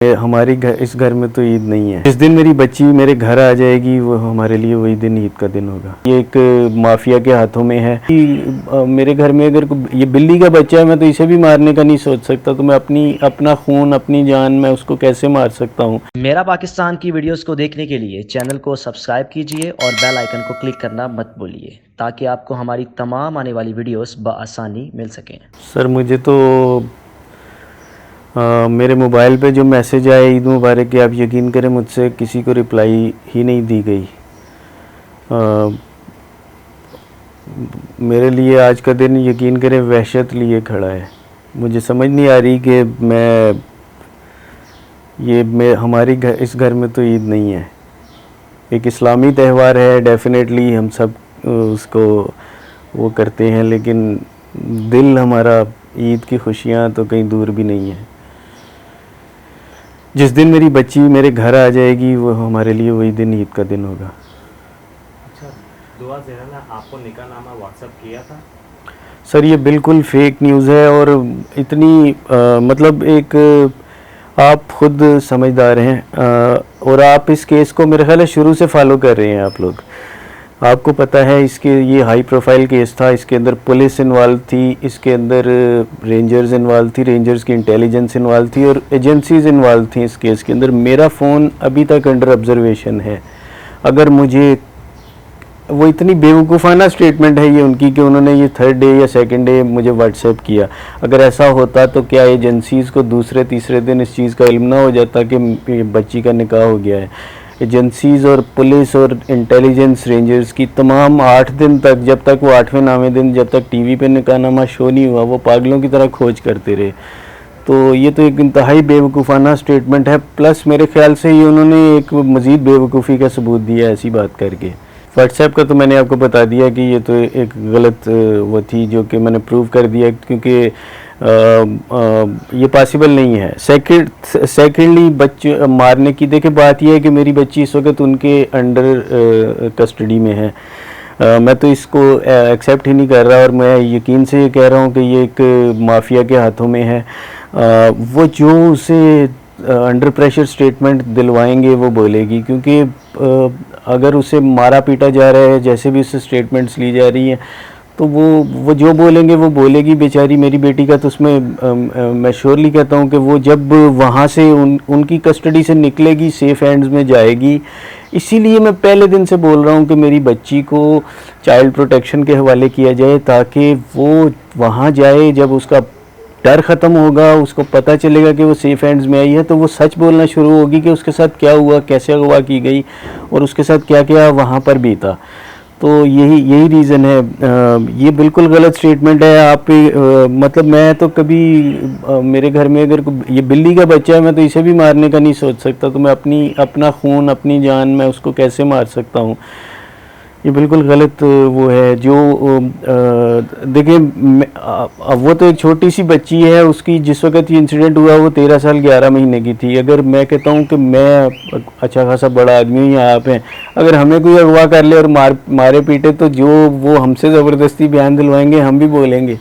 इस घर में तो ईद नहीं है। जिस दिन मेरी बच्ची मेरे घर आ जाएगी वो हमारे लिए वही दिन ईद का दिन होगा। ये एक माफिया के हाथों में है कि मेरे घर में अगर ये बिल्ली का बच्चा है, मैं तो इसे भी मारने का नहीं सोच सकता, तो मैं अपना खून अपनी जान मैं उसको कैसे मार सकता हूँ। मेरा पाकिस्तान की वीडियोस को देखने के लिए चैनल को सब्सक्राइब कीजिए और बेल आइकन को क्लिक करना मत भूलिए ताकि आपको हमारी तमाम आने वाली वीडियोस बआसानी मिल सकें। सर मुझे तो मेरे मोबाइल पे जो मैसेज आए ईद मुबारक के, आप यकीन करें मुझसे किसी को रिप्लाई ही नहीं दी गई। मेरे लिए आज का दिन यकीन करें वहशत लिए खड़ा है। मुझे समझ नहीं आ रही कि इस घर में तो ईद नहीं है। एक इस्लामी त्यौहार है, डेफिनेटली हम सब उसको वो करते हैं, लेकिन दिल हमारा ईद की खुशियाँ तो कहीं दूर भी नहीं है। जिस दिन मेरी बच्ची मेरे घर आ जाएगी वो हमारे लिए वही दिन ईद का दिन होगा। अच्छा, दुआ ज़ेरा ने आपको निकाहनामा व्हाट्सएप किया था? सर ये बिल्कुल फेक न्यूज़ है और इतनी मतलब एक आप खुद समझदार हैं और आप इस केस को मेरे ख्याल है शुरू से फॉलो कर रहे हैं आप लोग। आपको पता है ये हाई प्रोफाइल केस था, इसके अंदर पुलिस इन्वॉल्व थी, इसके अंदर रेंजर्स इन्वॉल्व थी, रेंजर्स की इंटेलिजेंस इन्वॉल्व थी और एजेंसीज इन्वॉल्व थी इस केस के अंदर। मेरा फ़ोन अभी तक अंडर ऑब्जर्वेशन है। अगर मुझे वो इतनी बेवकूफ़ाना स्टेटमेंट है ये उनकी कि उन्होंने ये 3rd डे या 2nd डे मुझे व्हाट्सएप किया। अगर ऐसा होता तो क्या एजेंसीज़ को दूसरे तीसरे दिन इस चीज़ का इल्म ना हो जाता कि बच्ची का निकाह हो गया है। एजेंसीज़ और पुलिस और इंटेलिजेंस रेंजर्स की तमाम 8 दिन तक, जब तक वो 8वें 9वें दिन जब तक टीवी पे निकाहनामा शो नहीं हुआ, वो पागलों की तरह खोज करते रहे। तो ये तो एक इंतहाई बेवकूफ़ाना स्टेटमेंट है। प्लस मेरे ख्याल से ये उन्होंने एक मज़ीद बेवकूफ़ी का सबूत दिया है ऐसी बात करके। व्हाट्सएप का तो मैंने आपको बता दिया कि ये तो एक गलत वो थी जो कि मैंने प्रूव कर दिया, क्योंकि ये पॉसिबल नहीं है। सेकेंडली बच्चे मारने की देखिए बात यह है कि मेरी बच्ची इस वक्त उनके अंडर कस्टडी में है। मैं तो इसको एक्सेप्ट ही नहीं कर रहा और मैं यकीन से ये कह रहा हूँ कि ये एक माफिया के हाथों में है। वो जो उसे अंडर प्रेशर स्टेटमेंट दिलवाएंगे वो बोलेगी, क्योंकि अगर उसे मारा पीटा जा रहा है, जैसे भी उससे स्टेटमेंट्स ली जा रही हैं, तो वो जो बोलेंगे वो बोलेगी बेचारी मेरी बेटी का। तो उसमें मैं श्योरली कहता हूँ कि वो जब वहाँ से उनकी कस्टडी से निकलेगी सेफ़ हैंड्स में जाएगी। इसीलिए मैं पहले दिन से बोल रहा हूँ कि मेरी बच्ची को चाइल्ड प्रोटेक्शन के हवाले किया जाए, ताकि वो वहाँ जाए, जब उसका डर ख़त्म होगा, उसको पता चलेगा कि वो सेफ़ हैंड्स में आई है, तो वो सच बोलना शुरू होगी कि उसके साथ क्या हुआ, कैसे अगवा की गई और उसके साथ क्या क्या वहाँ पर बीता। तो यही रीज़न है। ये बिल्कुल गलत स्टेटमेंट है। आप मतलब मैं तो कभी मेरे घर में अगर ये बिल्ली का बच्चा है, मैं तो इसे भी मारने का नहीं सोच सकता, तो मैं अपना खून अपनी जान मैं उसको कैसे मार सकता हूँ। ये बिल्कुल गलत वो है जो देखिए वो तो एक छोटी सी बच्ची है, उसकी जिस वक्त ये इंसिडेंट हुआ वो 13 साल 11 महीने की थी। अगर मैं कहता हूँ कि मैं अच्छा खासा बड़ा आदमी हूँ या आप हैं, अगर हमें कोई अगवा कर ले और मारे पीटे, तो जो वो हमसे ज़बरदस्ती बयान दिलवाएंगे हम भी बोलेंगे।